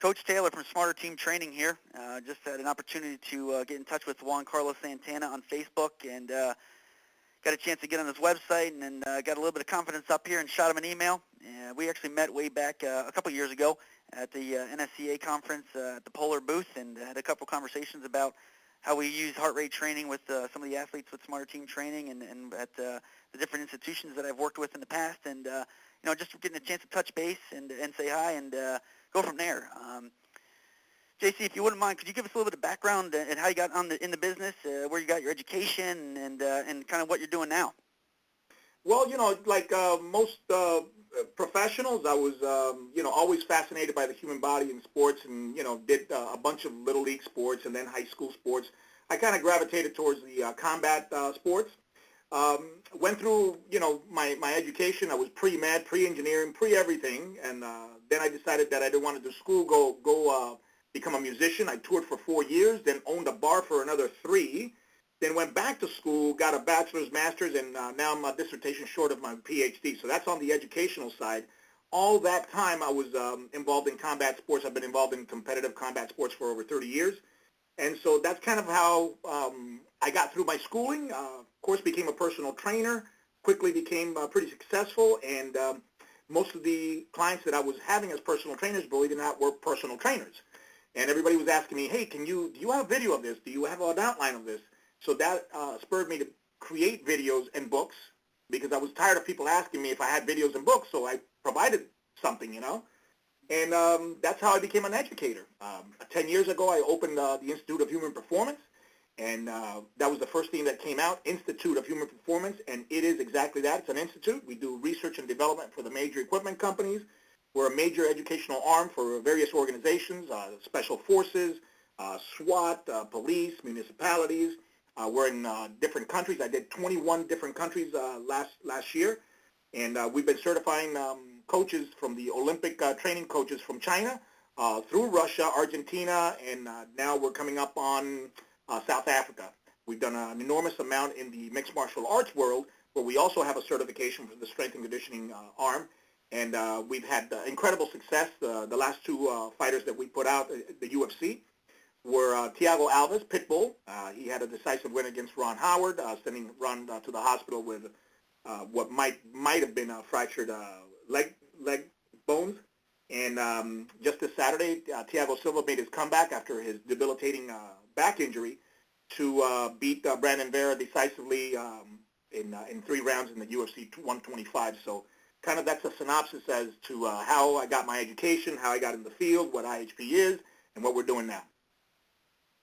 Coach Taylor from Smarter Team Training here. Just had an opportunity to get in touch with Juan Carlos Santana on Facebook and got a chance to get on his website and then got a little bit of confidence up here and shot him an email. We actually met way back a couple years ago at the NSCA conference at the Polar booth and had a couple conversations about how we use heart rate training with some of the athletes with Smarter Team Training and at the different institutions that I've worked with in the past. And, just getting a chance to touch base and say hi and go from there. JC, if you wouldn't mind, could you give us a little bit of background and how you got in the business, where you got your education, and kind of what you're doing now? Well, like most professionals, I was, always fascinated by the human body in sports and, did a bunch of little league sports and then high school sports. I kind of gravitated towards the combat sports. Went through, my education. I was pre-med, pre-engineering, pre-everything, and then I decided that I didn't want to do school, go become a musician. I toured for 4 years, then owned a bar for another 3, then went back to school, got a bachelor's, master's, and now I'm a dissertation short of my PhD. So that's on the educational side. All that time I was involved in combat sports. I've been involved in competitive combat sports for over 30 years. And so that's kind of how I got through my schooling. Of course, became a personal trainer, quickly became pretty successful, and most of the clients that I was having as personal trainers, believe it or not, were personal trainers. And everybody was asking me, hey, do you have a video of this? Do you have an outline of this? So that spurred me to create videos and books because I was tired of people asking me if I had videos and books, so I provided something, And that's how I became an educator. 10 years ago, I opened the Institute of Human Performance, and that was the first thing that came out, Institute of Human Performance, and it is exactly that. It's an institute. We do research and development for the major equipment companies. We're a major educational arm for various organizations, special forces, SWAT, police, municipalities. We're in different countries. I did 21 different countries last year, and we've been certifying coaches from the Olympic training coaches from China through Russia, Argentina, and now we're coming up on South Africa. We've done an enormous amount in the mixed martial arts world, but we also have a certification for the strength and conditioning arm. And we've had incredible success. The last 2 fighters that we put out at the UFC were Thiago Alves, Pitbull. He had a decisive win against Ron Howard, sending Ron to the hospital with what might have been a fractured leg bones. And just this Saturday, Thiago Silva made his comeback after his debilitating back injury to beat Brandon Vera decisively in 3 rounds in the UFC 125. So kind of that's a synopsis as to how I got my education, how I got in the field, what IHP is, and what we're doing now.